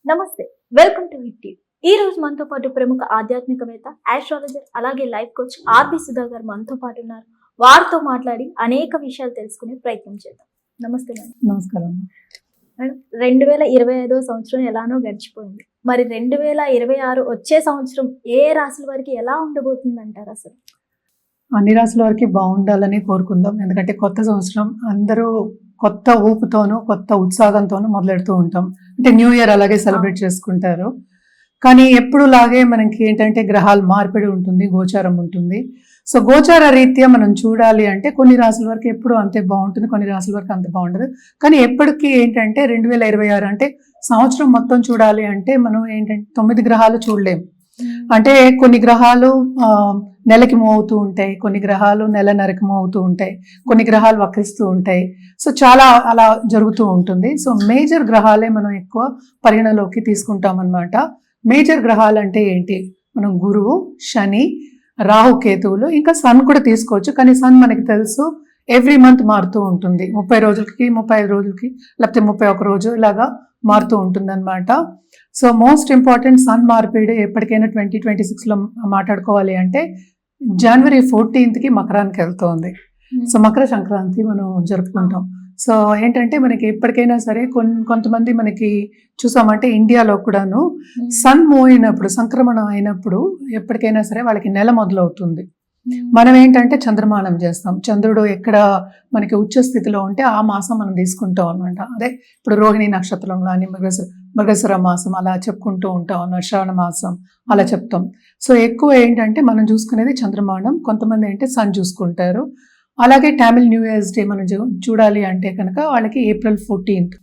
నమస్తే, welcome to hit TV. ఈ రోజు మనతో పాటు ప్రముఖ ఆధ్యాత్మికవేత్త, ఆస్ట్రాలజర్, అలాగే లైఫ్ కోచ్ ఆర్బి సుధా గారు మనతో పాటు ఉన్నారు. వారితో మాట్లాడి అనేక విషయాలు తెలుసుకునే ప్రయత్నం చేద్దాం. నమస్తే మేడం. నమస్కారం. మేడం, 2025 సంవత్సరం ఎలానో గడిచిపోయింది. మరి 2026 వచ్చే సంవత్సరం ఏ రాశుల వారికి ఎలా ఉండబోతుంది అంటారు? అసలు అన్ని రాశుల వారికి బాగుండాలని కోరుకుందాం. ఎందుకంటే కొత్త సంవత్సరం అందరూ కొత్త ఊపుతోనూ కొత్త ఉత్సాహంతోనూ మొదలెడుతూ ఉంటాం. అంటే న్యూ ఇయర్ అలాగే సెలబ్రేట్ చేసుకుంటారు. కానీ ఎప్పుడు లాగే మనకి ఏంటంటే గ్రహాల మార్పిడి ఉంటుంది, గోచారం ఉంటుంది. సో గోచార రీత్యా మనం చూడాలి అంటే కొన్ని రాశుల వరకు ఎప్పుడు అంతే బాగుంటుంది, కొన్ని రాశుల వరకు అంత బాగుండదు. కానీ ఎప్పటికీ ఏంటంటే 2026 అంటే సంవత్సరం మొత్తం చూడాలి అంటే మనం ఏంటంటే 9 గ్రహాలు చూడలేము. అంటే కొన్ని గ్రహాలు నెలకి మూవ్ అవుతూ ఉంటాయి, కొన్ని గ్రహాలు నెలన్నరకి మూవ్ అవుతూ ఉంటాయి, కొన్ని గ్రహాలు వక్రిస్తూ ఉంటాయి. సో చాలా అలా జరుగుతూ ఉంటుంది. సో మేజర్ గ్రహాలే మనం ఎక్కువ పరిగణలోకి తీసుకుంటాం అన్నమాట. మేజర్ గ్రహాలు అంటే ఏంటి? మనం గురువు, శని, రాహు, కేతువులు, ఇంకా సన్ కూడా తీసుకోవచ్చు. కానీ సన్ మనకి తెలుసు ఎవ్రీ మంత్ మారుతూ ఉంటుంది. 30 రోజులకి, 35 రోజులకి, లేకపోతే 31 రోజు ఇలాగా మారుతూ ఉంటుంది అనమాట. సో మోస్ట్ ఇంపార్టెంట్ సన్ మార్పిడి ఎప్పటికైనా 2026లో మాట్లాడుకోవాలి అంటే జనవరి 14కి మకరానికి వెళ్తోంది. సో మకర సంక్రాంతి మనం జరుపుకుంటాం. సో ఏంటంటే మనకి ఎప్పటికైనా సరే కొంతమంది మనకి చూసామంటే ఇండియాలో కూడాను సన్ మూవ్ అయినప్పుడు, సంక్రమణం అయినప్పుడు ఎప్పటికైనా సరే వాళ్ళకి నెల మొదలవుతుంది. మనం ఏంటంటే చంద్రమానం చేస్తాం. చంద్రుడు ఎక్కడ మనకి ఉచ్చ స్థితిలో ఉంటే ఆ మాసం మనం తీసుకుంటాం అనమాట. అదే ఇప్పుడు రోహిణి నక్షత్రంలో అని మృగశిర మాసం అలా చెప్పుకుంటూ ఉంటాం అన్నమాట. శ్రావణ మాసం అలా చెప్తాం. సో ఎక్కువ ఏంటంటే మనం చూసుకునేది చంద్రమానం. కొంతమంది ఏంటంటే సన్ చూసుకుంటారు. అలాగే టామిల్ న్యూ ఇయర్స్ డే మనం చూడాలి అంటే కనుక వాళ్ళకి ఏప్రిల్ 14th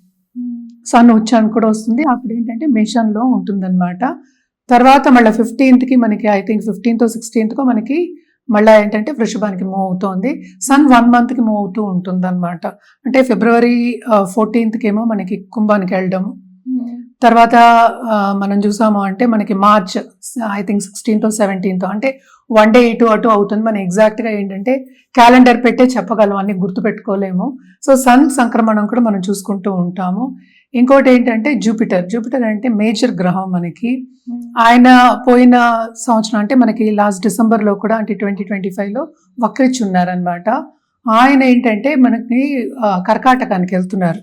సన్ ఉచ్చానికి కూడా వస్తుంది. అప్పుడు ఏంటంటే మేషంలో ఉంటుందన్నమాట. తర్వాత మళ్ళీ 15కి మనకి ఐ థింక్ 15th 16th మనకి మళ్ళీ ఏంటంటే వృషభానికి మూవ్ అవుతోంది. సన్ 1 monthకి మూవ్ అవుతూ ఉంటుంది అనమాట. అంటే ఫిబ్రవరి 14th ఏమో మనకి కుంభానికి వెళ్ళడం. తర్వాత మనం చూసాము అంటే మనకి March I think 16th 17th అంటే 1 day ఇటు అటు అవుతుంది. మనం ఎగ్జాక్ట్గా ఏంటంటే క్యాలెండర్ పెట్టే చెప్పగలం, అన్ని గుర్తుపెట్టుకోలేము. సో సన్ సంక్రమణం కూడా మనం చూసుకుంటూ ఉంటాము. ఇంకోటి ఏంటంటే జూపిటర్ అంటే మేజర్ గ్రహం మనకి. ఆయన పోయిన సంవత్సరం అంటే మనకి లాస్ట్ డిసెంబర్లో కూడా అంటే 2025లో వక్రించి ఉన్నారనమాట. ఆయన ఏంటంటే మనకి కర్కాటకానికి వెళ్తున్నారు.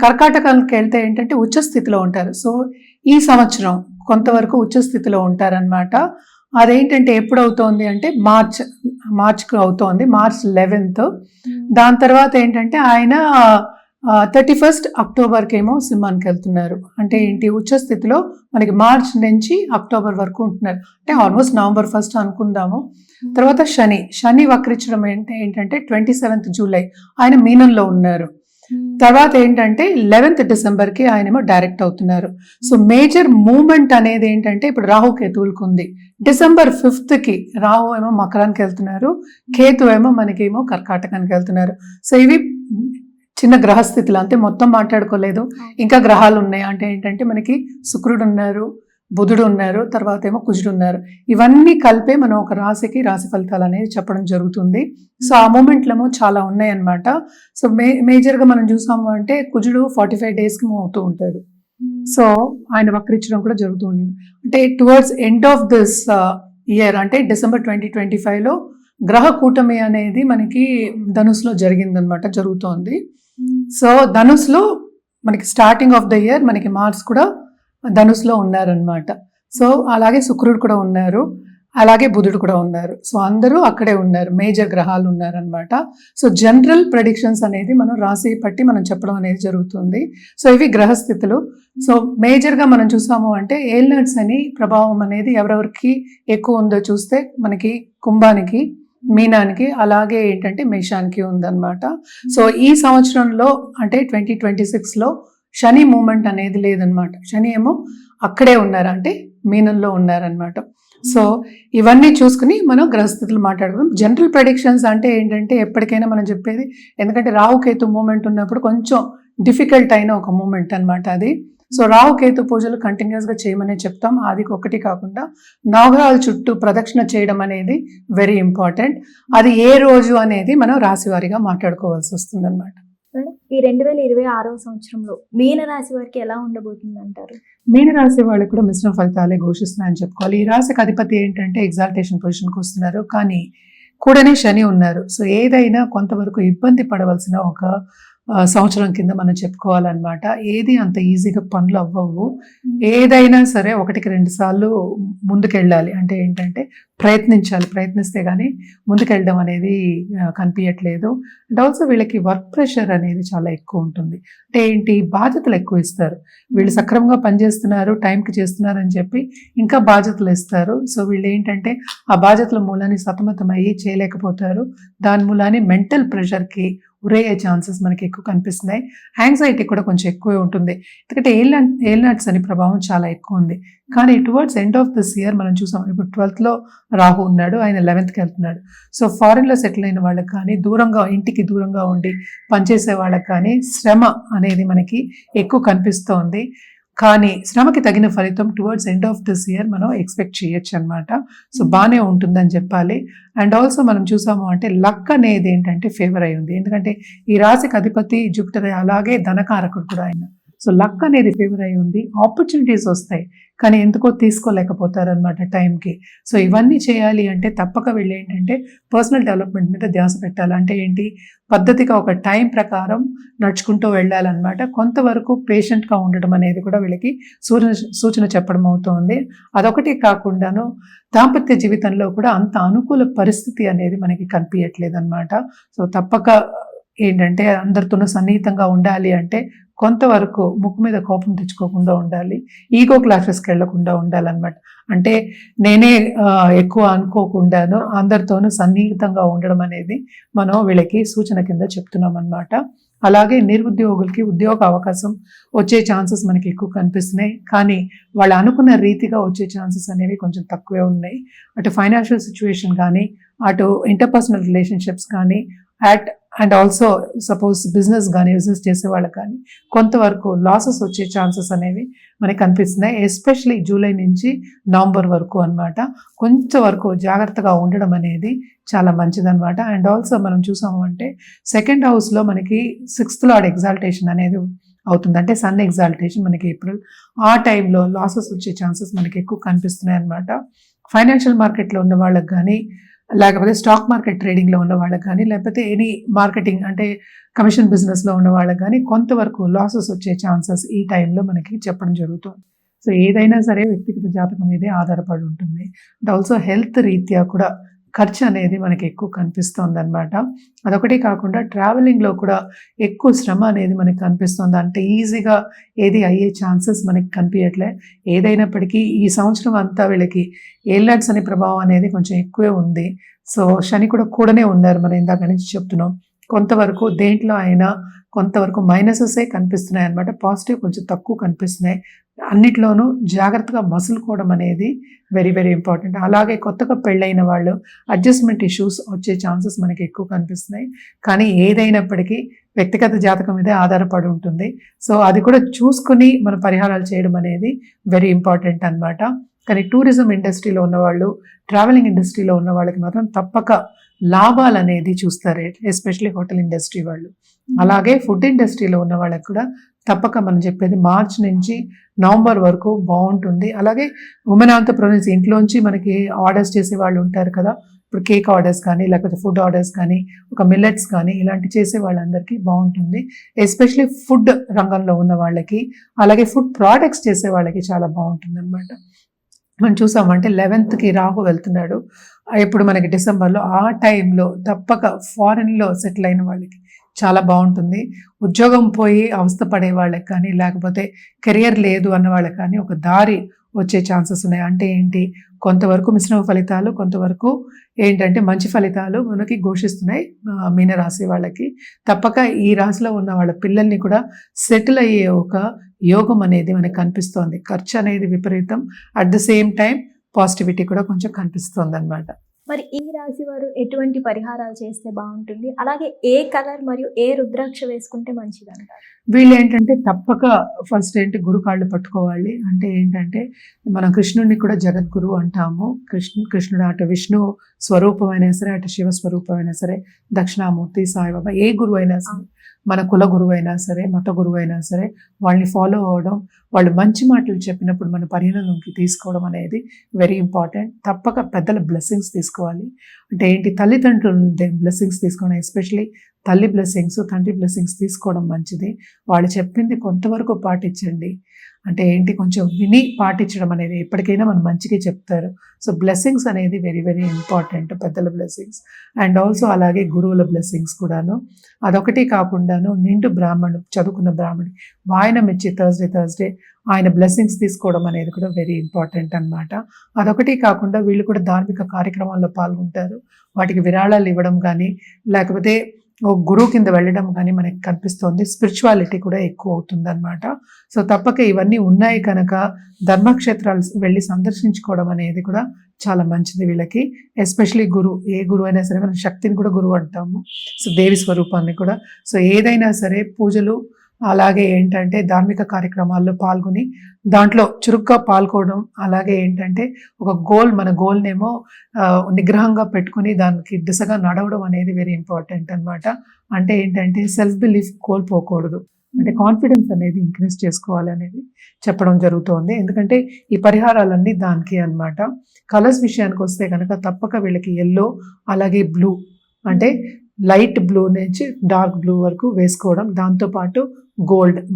కర్కాటకానికి వెళ్తే ఏంటంటే ఉచ్చస్థితిలో ఉంటారు. సో ఈ సంవత్సరం కొంతవరకు ఉచ్చస్థితిలో ఉంటారనమాట. అదేంటంటే ఎప్పుడు అవుతోంది అంటే మార్చ్కి అవుతోంది, March 11th. దాని తర్వాత ఏంటంటే ఆయన 31st అక్టోబర్కి ఏమో సింహానికి వెళ్తున్నారు. అంటే ఏంటి ఉచ్చస్థితిలో మనకి మార్చ్ నుంచి అక్టోబర్ వరకు ఉంటున్నారు. అంటే ఆల్మోస్ట్ నవంబర్ 1st అనుకుందాము. తర్వాత శని వక్రించడం ఏంటంటే 27th జూలై ఆయన మీనంలో ఉన్నారు. తర్వాత ఏంటంటే 11th డిసెంబర్కి ఆయనేమో డైరెక్ట్ అవుతున్నారు. సో మేజర్ మూమెంట్ అనేది ఏంటంటే ఇప్పుడు రాహు కేతువులకు ఉంది. డిసెంబర్ 5th రాహు ఏమో మకరానికి వెళ్తున్నారు, కేతు ఏమో మనకేమో కర్కాటకానికి వెళ్తున్నారు. సో ఇవి చిన్న గ్రహస్థితులు, అంతే, మొత్తం మాట్లాడుకోలేదు. ఇంకా గ్రహాలు ఉన్నాయి. అంటే ఏంటంటే మనకి శుక్రుడు ఉన్నారు, బుధుడు ఉన్నారు, తర్వాత ఏమో కుజుడు ఉన్నారు. ఇవన్నీ కలిపే మనం ఒక రాశికి రాశి ఫలితాలు అనేది చెప్పడం జరుగుతుంది. సో ఆ మూమెంట్లేమో చాలా ఉన్నాయి అన్నమాట. సో మేజర్గా మనం చూసాము అంటే కుజుడు 45 daysకి మూవ్ అవుతూ ఉంటాడు. సో ఆయన వక్రించడం కూడా జరుగుతుంది. అంటే towards end of this year అంటే డిసెంబర్ 2025లో గ్రహ కూటమి అనేది మనకి ధనుసులో జరిగిందనమాట, జరుగుతోంది. సో ధనుసులో మనకి స్టార్టింగ్ ఆఫ్ ద ఇయర్ మనకి మార్స్ కూడా ధనుసులో ఉన్నారనమాట. సో అలాగే శుక్రుడు కూడా ఉన్నారు, అలాగే బుధుడు కూడా ఉన్నారు. సో అందరూ అక్కడే ఉన్నారు, మేజర్ గ్రహాలు ఉన్నారనమాట. సో జనరల్ ప్రెడిక్షన్స్ అనేది మనం రాశి పట్టి మనం చెప్పడం అనేది జరుగుతుంది. సో ఇవి గ్రహస్థితులు. సో మేజర్గా మనం చూసాము అంటే ఏల్నట్స్ అని ప్రభావం అనేది ఎవరెవరికి ఎక్కువ ఉందో చూస్తే మనకి కుంభానికి, మీనానికి, అలాగే ఏంటంటే మేషానికి ఉందన్నమాట. సో ఈ సంవత్సరంలో అంటే 2026లో శని మూమెంట్ అనేది లేదనమాట. శని ఏమో అక్కడే ఉన్నారు, అంటే మీనంలో ఉన్నారనమాట. సో ఇవన్నీ చూసుకుని మనం గ్రహస్థితులు మాట్లాడుకుందాం. జనరల్ ప్రెడిక్షన్స్ అంటే ఏంటంటే ఎప్పటికైనా మనం చెప్పేది, ఎందుకంటే రాహుకేతు మూమెంట్ ఉన్నప్పుడు కొంచెం డిఫికల్ట్ అయిన ఒక మూమెంట్ అనమాట అది. సో రాహుకేతు పూజలు కంటిన్యూస్గా చేయమనే చెప్తాం. అది ఒకటి కాకుండా నవగ్రహాల చుట్టూ ప్రదక్షిణ చేయడం అనేది వెరీ ఇంపార్టెంట్. అది ఏ రోజు అనేది మనం రాశివారీగా మాట్లాడుకోవాల్సి వస్తుంది అనమాట. ఈ 2026వ సంవత్సరంలో మీన రాశి వారికి ఎలా ఉండబోతుంది అంటారు? మీన రాశి వాళ్ళకి కూడా మిశ్రమ ఫలితాలే ఘోషిస్తున్నాయని చెప్పుకోవాలి. ఈ రాశికి అధిపతి ఏంటంటే ఎగ్జాల్టేషన్ పొజిషన్కి వస్తున్నారు, కానీ కూడానే శని ఉన్నారు. సో ఏదైనా కొంతవరకు ఇబ్బంది పడవలసిన ఒక సంవత్సరం కింద మనం చెప్పుకోవాలన్నమాట. ఏది అంత ఈజీగా పనులు అవ్వవు. ఏదైనా సరే 1-2 సార్లు ముందుకెళ్ళాలి. అంటే ఏంటంటే ప్రయత్నిస్తే కానీ ముందుకెళ్ళడం అనేది కనిపించట్లేదు. అండ్ ఆల్సో వీళ్ళకి వర్క్ ప్రెషర్ అనేది చాలా ఎక్కువ ఉంటుంది. అంటే ఏంటి, బాధ్యతలు ఎక్కువ ఇస్తారు. వీళ్ళు సక్రమంగా పనిచేస్తున్నారు, టైంకి చేస్తున్నారు అని చెప్పి ఇంకా బాధ్యతలు ఇస్తారు. సో వీళ్ళు ఏంటంటే ఆ బాధ్యతల మూలాన్ని సతమతం అయ్యి చేయలేకపోతారు. దాని మూలాన్ని మెంటల్ ప్రెషర్కి ఉరయ్యే ఛాన్సెస్ మనకి ఎక్కువ కనిపిస్తున్నాయి. యాంగ్జైటీ కూడా కొంచెం ఎక్కువే ఉంటుంది, ఎందుకంటే ఏల్నాట్స్ అని ప్రభావం చాలా ఎక్కువ ఉంది. కానీ towards end of this year మనం చూసాం, ఇప్పుడు 12th లో రాహు ఉన్నాడు, ఆయన 11th వెళ్తున్నాడు. సో ఫారిన్లో సెటిల్ అయిన వాళ్ళకి కానీ, ఇంటికి దూరంగా ఉండి పనిచేసే వాళ్ళకి కానీ శ్రమ అనేది మనకి ఎక్కువ కనిపిస్తోంది. కానీ శ్రమకి తగిన ఫలితం towards end of this year మనం ఎక్స్పెక్ట్ చేయొచ్చు అనమాట. సో బాగానే ఉంటుందని చెప్పాలి. అండ్ ఆల్సో మనం చూసాము అంటే లక్ అనేది ఏంటంటే ఫేవర్ అయి ఉంది, ఎందుకంటే ఈ రాశికి అధిపతి జూపిటర్, అలాగే ధనకారకుడు కూడా ఆయన. సో లక్ అనేది ఫేవర్ అయి ఉంది, ఆపర్చునిటీస్ వస్తాయి, కానీ ఎందుకో తీసుకోలేకపోతారు అనమాట టైంకి. సో ఇవన్నీ చేయాలి అంటే తప్పక వీళ్ళు ఏంటంటే పర్సనల్ డెవలప్మెంట్ మీద ధ్యాస పెట్టాలి. అంటే ఏంటి, పద్ధతిగా ఒక టైం ప్రకారం నడుచుకుంటూ వెళ్ళాలన్నమాట. కొంతవరకు పేషెంట్గా ఉండడం అనేది కూడా వీళ్ళకి సూచన చెప్పడం అవుతుంది. అదొకటి కాకుండాను దాంపత్య జీవితంలో కూడా అంత అనుకూల పరిస్థితి అనేది మనకి కనిపించట్లేదు అనమాట. సో తప్పక ఏంటంటే అందరితోనూ సన్నిహితంగా ఉండాలి అంటే కొంతవరకు ముక్కు మీద కోపం తెచ్చుకోకుండా ఉండాలి, ఈగో క్లాషెస్కి వెళ్లకుండా ఉండాలన్నమాట. అంటే నేనే ఎక్కువ అనుకోకుండాను అందరితోనూ సన్నిహితంగా ఉండడం అనేది మనం వీళ్ళకి సూచన కింద చెప్తున్నాం అన్నమాట. అలాగే నిరుద్యోగులకి ఉద్యోగ అవకాశం వచ్చే ఛాన్సెస్ మనకి ఎక్కువ కనిపిస్తున్నాయి, కానీ వాళ్ళు అనుకున్న రీతిగా వచ్చే ఛాన్సెస్ అనేవి కొంచెం తక్కువే ఉన్నాయి. అటు ఫైనాన్షియల్ సిచ్యువేషన్ కానీ, అటు ఇంటర్పర్సనల్ రిలేషన్షిప్స్ కానీ, అండ్ ఆల్సో సపోజ్ బిజినెస్ చేసే వాళ్ళకి కానీ కొంతవరకు లాసెస్ వచ్చే ఛాన్సెస్ అనేవి మనకి కనిపిస్తున్నాయి. ఎస్పెషలీ జూలై నుంచి నవంబర్ వరకు అనమాట. కొంచెం వరకు జాగ్రత్తగా ఉండడం అనేది చాలా మంచిదన్నమాట. అండ్ ఆల్సో మనం చూసాము అంటే 2nd హౌస్లో మనకి 6th లార్డ్ ఎగ్జాల్టేషన్ అనేది అవుతుంది. అంటే సన్ ఎగ్జాల్టేషన్ మనకి ఏప్రిల్, ఆ టైంలో లాసెస్ వచ్చే ఛాన్సెస్ మనకి ఎక్కువ కనిపిస్తున్నాయి అనమాట. ఫైనాన్షియల్ మార్కెట్లో ఉన్న వాళ్ళకి కానీ, లేకపోతే స్టాక్ మార్కెట్ ట్రేడింగ్లో ఉన్న వాళ్ళకి కానీ, లేకపోతే ఎనీ మార్కెటింగ్ అంటే కమిషన్ బిజినెస్లో ఉన్న వాళ్ళకి కానీ కొంతవరకు లాసెస్ వచ్చే ఛాన్సెస్ ఈ టైంలో మనకి చెప్పడం జరుగుతుంది. సో ఏదైనా సరే వ్యక్తిగత జాతకం మీదే ఆధారపడి ఉంటుంది. అండ్ ఆల్సో హెల్త్ రీత్యా కూడా ఖర్చు అనేది మనకి ఎక్కువ కనిపిస్తుంది అనమాట. అదొకటి కాకుండా ట్రావెలింగ్లో కూడా ఎక్కువ శ్రమ అనేది మనకి కనిపిస్తుంది. అంటే ఈజీగా ఏది అయ్యే ఛాన్సెస్ మనకి కనిపించట్లే. ఏదైనప్పటికీ ఈ సంవత్సరం అంతా వీళ్ళకి ఏల్నాడ్స్ అనే ప్రభావం అనేది కొంచెం ఎక్కువే ఉంది. సో శని కూడానే ఉన్నారు, మనం ఇందాక నుంచి చెప్తున్నాం. కొంతవరకు దేంట్లో అయినా కొంతవరకు మైనసెసే కనిపిస్తున్నాయి అనమాట, పాజిటివ్ కొంచెం తక్కువ కనిపిస్తున్నాయి. అన్నిట్లోనూ జాగ్రత్తగా మసులుకోవడం అనేది వెరీ వెరీ ఇంపార్టెంట్. అలాగే కొత్తగా పెళ్ళైన వాళ్ళు అడ్జస్ట్మెంట్ ఇష్యూస్ వచ్చే ఛాన్సెస్ మనకి ఎక్కువ కనిపిస్తున్నాయి. కానీ ఏదైనప్పటికీ వ్యక్తిగత జాతకం మీదే ఆధారపడి ఉంటుంది. సో అది కూడా చూసుకుని మన పరిహారాలు చేయడం అనేది వెరీ ఇంపార్టెంట్ అనమాట. కానీ టూరిజం ఇండస్ట్రీలో ఉన్నవాళ్ళు, ట్రావెలింగ్ ఇండస్ట్రీలో ఉన్న వాళ్ళకి మాత్రం తప్పక లాభాలు అనేది చూస్తారు, ఎస్పెషలీ హోటల్ ఇండస్ట్రీ వాళ్ళు. అలాగే ఫుడ్ ఇండస్ట్రీలో ఉన్న వాళ్ళకి కూడా తప్పక మనం చెప్పేది మార్చ్ నుంచి నవంబర్ వరకు బాగుంటుంది. అలాగే ఉమెన్ ఆంటర్‌ప్రెన్యూర్స్ ఇంట్లోంచి మనకి ఆర్డర్స్ చేసే వాళ్ళు ఉంటారు కదా, ఇప్పుడు కేక్ ఆర్డర్స్ కానీ, లేకపోతే ఫుడ్ ఆర్డర్స్ కానీ, ఒక మిల్లెట్స్ కానీ ఇలాంటి చేసే వాళ్ళందరికీ బాగుంటుంది. ఎస్పెషలీ ఫుడ్ రంగంలో ఉన్న వాళ్ళకి, అలాగే ఫుడ్ ప్రోడక్ట్స్ చేసే వాళ్ళకి చాలా బాగుంటుంది అనమాట. మనం చూసామంటే 11th రాహు వెళ్తున్నాడు ఇప్పుడు మనకి డిసెంబర్లో. ఆ టైంలో తప్పక ఫారెన్లో సెటిల్ అయిన వాళ్ళకి చాలా బాగుంటుంది. ఉద్యోగం పోయి అవస్థ పడే వాళ్ళకి కానీ, లేకపోతే కెరియర్ లేదు అన్న వాళ్ళకి కానీ ఒక దారి వచ్చే ఛాన్సెస్ ఉన్నాయి. అంటే ఏంటి, కొంతవరకు మిశ్రమ ఫలితాలు, కొంతవరకు ఏంటంటే మంచి ఫలితాలు మనకి ఘోషిస్తున్నాయి మీనరాశి వాళ్ళకి. తప్పక ఈ రాశిలో ఉన్న వాళ్ళ పిల్లల్ని కూడా సెటిల్ అయ్యే ఒక యోగం అనేది మనకు కనిపిస్తోంది. ఖర్చు అనేది విపరీతం, at the same time positivity కూడా కొంచెం కనిపిస్తుంది అనమాట. మరి ఈ రాశి వారు ఎటువంటి పరిహారాలు చేస్తే బాగుంటుంది, అలాగే ఏ కలర్ మరియు ఏ రుద్రాక్ష వేసుకుంటే మంచిది అంటారు? వీళ్ళు ఏంటంటే తప్పక ఫస్ట్ ఏంటి గురుకాళ్ళు పట్టుకోవాలి. అంటే ఏంటంటే మనం కృష్ణుడిని కూడా జగద్గురు అంటాము. కృష్ణుడు అటు విష్ణు స్వరూపమైనా సరే, అటు శివ స్వరూపమైనా సరే, దక్షిణామూర్తి, సాయిబాబా, ఏ గురువు అయినా సరే మన కుల గురువు అయినా సరే, మత గురువు అయినా సరే, వాళ్ళని ఫాలో అవ్వడం, వాళ్ళు మంచి మాటలు చెప్పినప్పుడు మన పరిగణలోకి తీసుకోవడం అనేది వెరీ ఇంపార్టెంట్. తప్పక పెద్దల బ్లెస్సింగ్స్ తీసుకోవాలి. అంటే ఏంటి, తల్లిదండ్రుల బ్లెస్సింగ్స్ తీసుకోవడం, ఎస్పెషలీ తల్లి బ్లెస్సింగ్స్, తండ్రి బ్లెస్సింగ్స్ తీసుకోవడం మంచిది. వాళ్ళు చెప్పింది కొంతవరకు పాటించండి. అంటే ఏంటి, కొంచెం విని పాటించడం అనేది ఎప్పటికైనా మన మంచిగా చెప్తారు. సో బ్లెస్సింగ్స్ అనేది వెరీ వెరీ ఇంపార్టెంట్, పెద్దల బ్లెస్సింగ్స్. అండ్ ఆల్సో అలాగే గురువుల బ్లెస్సింగ్స్ కూడాను. అదొకటి కాకుండాను నిండు బ్రాహ్మణు, చదువుకున్న బ్రాహ్మణి వాయనం ఇచ్చి థర్స్డే ఆయన బ్లెస్సింగ్స్ తీసుకోవడం అనేది కూడా వెరీ ఇంపార్టెంట్ అన్నమాట. అదొకటి కాకుండా వీళ్ళు కూడా ధార్మిక కార్యక్రమాల్లో పాల్గొంటారు. వాటికి విరాళాలు ఇవ్వడం కానీ, లేకపోతే ఓ గురువు కింద వెళ్ళడం కానీ మనకి కనిపిస్తుంది. స్పిరిచువాలిటీ కూడా ఎక్కువ అవుతుంది అనమాట. సో తప్పక ఇవన్నీ ఉన్నాయి కనుక ధర్మక్షేత్రాలు వెళ్ళి సందర్శించుకోవడం అనేది కూడా చాలా మంచిది వీళ్ళకి. ఎస్పెషలీ ఏ గురువు అయినా సరే, మనం శక్తిని కూడా గురువు అంటాము, సో దేవి స్వరూపాన్ని కూడా. సో ఏదైనా సరే పూజలు, అలాగే ఏంటంటే ధార్మిక కార్యక్రమాల్లో పాల్గొని దాంట్లో చురుగ్గా పాల్గొనడం, అలాగే ఏంటంటే ఒక మన గోల్నేమో నిగ్రహంగా పెట్టుకుని దానికి దిశగా నడవడం అనేది వెరీ ఇంపార్టెంట్ అన్నమాట. అంటే ఏంటంటే సెల్ఫ్ బిలీఫ్ కోల్పోకూడదు, అంటే కాన్ఫిడెన్స్ అనేది ఇంక్రీజ్ చేసుకోవాలనేది చెప్పడం జరుగుతోంది. ఎందుకంటే ఈ పరిహారాలన్నీ దానికి అన్నమాట. కలర్స్ విషయానికి వస్తే కనుక తప్పక వీళ్ళకి ఎల్లో, అలాగే బ్లూ, అంటే లైట్ బ్లూ నుంచి డార్క్ బ్లూ వరకు వేసుకోవడం, దాంతోపాటు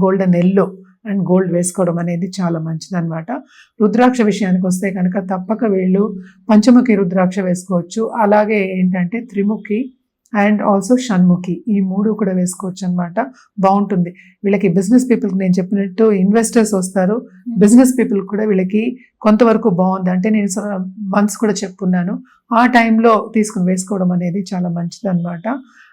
గోల్డెన్ ఎల్లో అండ్ గోల్డ్ వేసుకోవడం అనేది చాలా మంచిది అనమాట. రుద్రాక్ష విషయానికి వస్తే కనుక తప్పక వీళ్ళు పంచముఖి రుద్రాక్ష వేసుకోవచ్చు. అలాగే ఏంటంటే త్రిముఖి అండ్ ఆల్సో షణ్ముఖి, ఈ 3 కూడా వేసుకోవచ్చు అనమాట. బాగుంటుంది వీళ్ళకి. బిజినెస్ పీపుల్కి నేను చెప్పినట్టు ఇన్వెస్టర్స్ వస్తారు, బిజినెస్ పీపుల్ కూడా వీళ్ళకి కొంతవరకు బాగుంది. అంటే నేను మంత్స్ కూడా చెప్పున్నాను, ఆ టైంలో తీసుకుని వేసుకోవడం అనేది చాలా మంచిది అనమాట.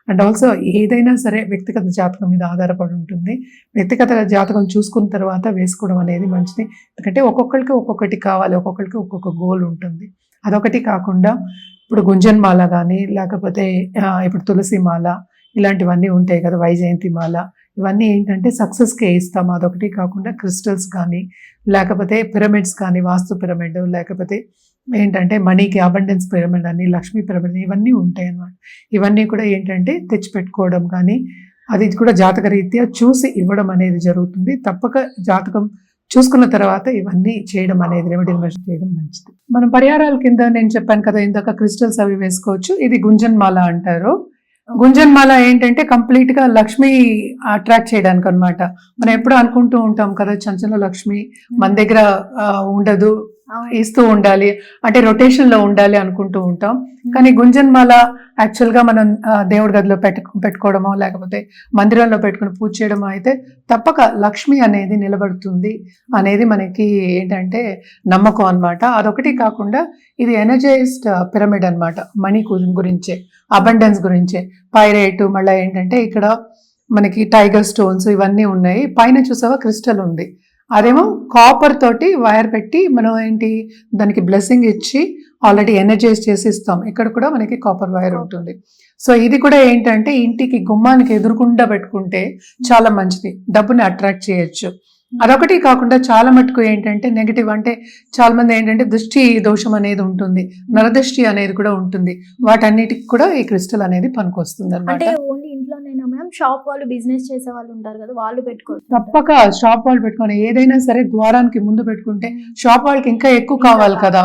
అండ్ ఆల్సో ఏదైనా సరే వ్యక్తిగత జాతకం మీద ఆధారపడి ఉంటుంది. వ్యక్తిగత జాతకం చూసుకున్న తర్వాత వేసుకోవడం అనేది మంచిది. ఎందుకంటే ఒక్కొక్కరికి ఒక్కొక్కటి కావాలి, ఒక్కొక్కరికి ఒక్కొక్క గోల్ ఉంటుంది. అదొకటి కాకుండా ఇప్పుడు గుంజన్ మాల కానీ, లేకపోతే ఇప్పుడు తులసి మాల, ఇలాంటివన్నీ ఉంటాయి కదా, వైజయంతి మాల, ఇవన్నీ ఏంటంటే సక్సెస్కి ఇస్తాం. అదొకటి కాకుండా క్రిస్టల్స్ కానీ, లేకపోతే పిరమిడ్స్ కానీ, వాస్తు పిరమిడ్, లేకపోతే ఏంటంటే మనీకి అబండెన్స్ పిరమిడ్ అని, లక్ష్మీ పిరమిడ్, ఇవన్నీ ఉంటాయి అన్నమాట. ఇవన్నీ కూడా ఏంటంటే తెచ్చిపెట్టుకోవడం కానీ, అది కూడా జాతక రీత్యా చూసి ఇవ్వడం అనేది జరుగుతుంది. తప్పక జాతకం చూసుకున్న తర్వాత ఇవన్నీ చేయడం అనేది, రెమెడీలు మెషర్ చేయడం మంచిది. మనం పరిహారాల కింద నేను చెప్పాను కదా ఇందాక, క్రిస్టల్స్ అవి వేసుకోవచ్చు. ఇది గుంజన్ మాల అంటారు. గుంజన్ మాల ఏంటంటే కంప్లీట్ గా లక్ష్మి అట్రాక్ట్ చేయడానికి అన్నమాట. మనం ఎప్పుడు అనుకుంటూ ఉంటాం కదా, చంచల లక్ష్మి మన దగ్గర ఉండదు, ఇస్తూ ఉండాలి, అంటే రొటేషన్ లో ఉండాలి అనుకుంటూ ఉంటాం. కానీ గుంజన్ మాల యాక్చువల్ గా మనం దేవుడి గదిలో పెట్టుకోవడమో, లేకపోతే మందిరంలో పెట్టుకుని పూజ చేయడమో అయితే తప్పక లక్ష్మి అనేది నిలబడుతుంది అనేది మనకి ఏంటంటే నమ్మకం అన్నమాట. అదొకటి కాకుండా ఇది ఎనర్జైజ్డ్ పిరమిడ్ అన్నమాట. మనీ గురించే, అబండెన్స్ గురించే. పైరేట్, మళ్ళీ ఏంటంటే ఇక్కడ మనకి టైగర్ స్టోన్స్ ఇవన్నీ ఉన్నాయి. పైన చూసావా క్రిస్టల్ ఉంది, అదేమో కాపర్ తోటి వైర్ పెట్టి మనం ఏంటి దానికి బ్లెస్సింగ్ ఇచ్చి ఆల్రెడీ ఎనర్జైజ్ చేసి ఇస్తాం. ఇక్కడ కూడా మనకి కాపర్ వైర్ ఉంటుంది. సో ఇది కూడా ఏంటంటే ఇంటికి గుమ్మానికి ఎదురుకుండా పెట్టుకుంటే చాలా మంచిది, డబ్బుని అట్రాక్ట్ చేయొచ్చు. అదొకటి కాకుండా చాలా మటుకు ఏంటంటే నెగిటివ్, అంటే చాలా మంది ఏంటంటే దృష్టి దోషం అనేది ఉంటుంది, నరదృష్టి అనేది కూడా ఉంటుంది. వాటన్నిటికి కూడా ఈ క్రిస్టల్ అనేది పనికొస్తుంది అన్నమాట. ఓన్లీ ఇంట్లోనైనా మ్యామ్, షాప్ వాళ్ళు, బిజినెస్ చేసే వాళ్ళు ఉంటారు కదా, వాళ్ళు పెట్టుకోవచ్చు. తప్పక షాప్ వాళ్ళు పెట్టుకొని, ఏదైనా సరే ద్వారానికి ముందు పెట్టుకుంటే షాప్ వాళ్ళకి ఇంకా ఎక్కువ కావాలి కదా.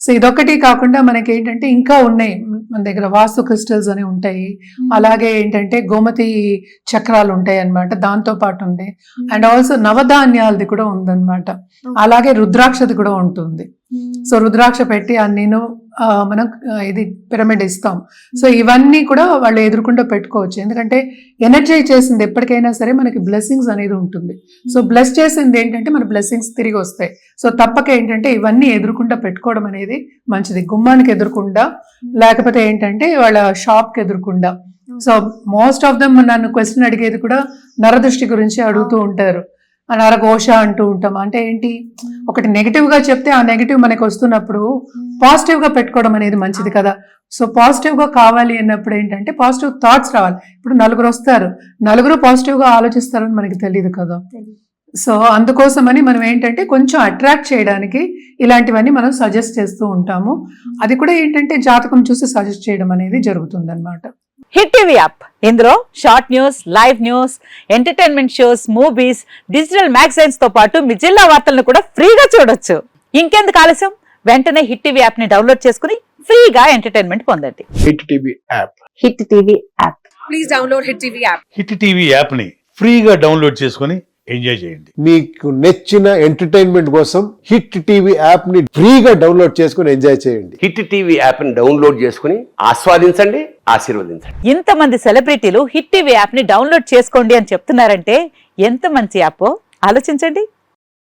సో ఇదొకటి కాకుండా మనకి ఏంటంటే ఇంకా ఉన్నాయి మన దగ్గర, వాస్తు క్రిస్టల్స్ అని ఉంటాయి. అలాగే ఏంటంటే గోమతి చక్రాలు ఉంటాయి అన్నమాట, దాంతో పాటు ఉంటాయి. అండ్ ఆల్సో నవధాన్యాలది కూడా ఉందన్నమాట. అలాగే రుద్రాక్షది కూడా ఉంటుంది. సో రుద్రాక్ష పెట్టి నేను మనం ఇది పిరమిడ్ ఇస్తాం. సో ఇవన్నీ కూడా వాళ్ళు ఎదురుకుండా పెట్టుకోవచ్చు. ఎందుకంటే ఎనర్జైజ్ చేసింది ఎప్పటికైనా సరే మనకి బ్లెస్సింగ్స్ అనేది ఉంటుంది. సో బ్లెస్ చేసింది ఏంటంటే మన బ్లెస్సింగ్స్ తిరిగి వస్తాయి. సో తప్పక ఏంటంటే ఇవన్నీ ఎదురుకుండా పెట్టుకోవడం అనేది మంచిది. గుమ్మానికి ఎదురుకుండా, లేకపోతే ఏంటంటే వాళ్ళ షాప్కి ఎదురుకుండా. సో మోస్ట్ ఆఫ్ దమ్ నన్ను క్వశ్చన్ అడిగేది కూడా నరదృష్టి గురించి అడుగుతూ ఉంటారు. నరఘోష అంటూ ఉంటాం. అంటే ఏంటి, ఒకటి నెగిటివ్ గా చెప్తే ఆ నెగిటివ్ మనకి వస్తున్నప్పుడు పాజిటివ్ గా పెట్టుకోవడం అనేది మంచిది కదా. సో పాజిటివ్ గా కావాలి అన్నప్పుడు ఏంటంటే పాజిటివ్ థాట్స్ రావాలి. ఇప్పుడు నలుగురు వస్తారు, నలుగురు పాజిటివ్ గా ఆలోచిస్తారని మనకి తెలియదు కదా. సో అందుకోసమని మనం ఏంటంటే కొంచెం అట్రాక్ట్ చేయడానికి ఇలాంటివన్నీ మనం సజెస్ట్ చేస్తూ ఉంటాము. అది కూడా ఏంటంటే జాతకం చూసి సజెస్ట్ చేయడం అనేది జరుగుతుంది అన్నమాట. హిట్ టీవీ యాప్ ఇందులో short news, live news, entertainment shows, movies, digital magazines తో పాటు మీ జిల్లా వార్తలను కూడా ఫ్రీగా చూడొచ్చు. ఇంకెందుకు ఆలస్యం, వెంటనే హిట్ టీవీ యాప్ ని డౌన్లోడ్ చేసుకుని ఫ్రీగా ఎంటర్టైన్మెంట్ పొందండి. Hit TV app. Hit TV app. Please download Hit TV app. Hit TV యాప్ని ఫ్రీగా డౌన్లోడ్ చేసుకొని ఎంజాయ్ చేయండి. మీకు నచ్చిన ఎంటర్టైన్మెంట్ కోసం హిట్ టీవీ యాప్ ని ఫ్రీగా డౌన్లోడ్ చేసుకుని ఎంజాయ్ చేయండి. హిట్ టీవీ యాప్ని డౌన్లోడ్ చేసుకుని ఆస్వాదించండి, ఆశీర్వదించండి. ఇంతమంది సెలబ్రిటీలు హిట్ టీవీ యాప్ ని డౌన్లోడ్ చేసుకోండి అని చెప్తున్నారంటే ఎంత మంచి యాప్ ఆలోచించండి.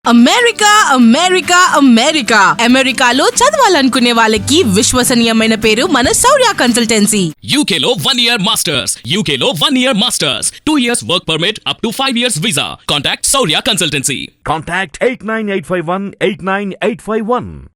అమెరికా అమెరికా అమెరికా అమెరికాలో చదవాలనుకునే వాళ్ళకి విశ్వసనీయమైన పేరు మన శౌర్య కన్సల్టెన్సీ. UK లో 1 year masters. UK లో 1 year masters. 2 years work permit up to 5 years visa. Contact Saurya Consultancy. Contact 89851 89851.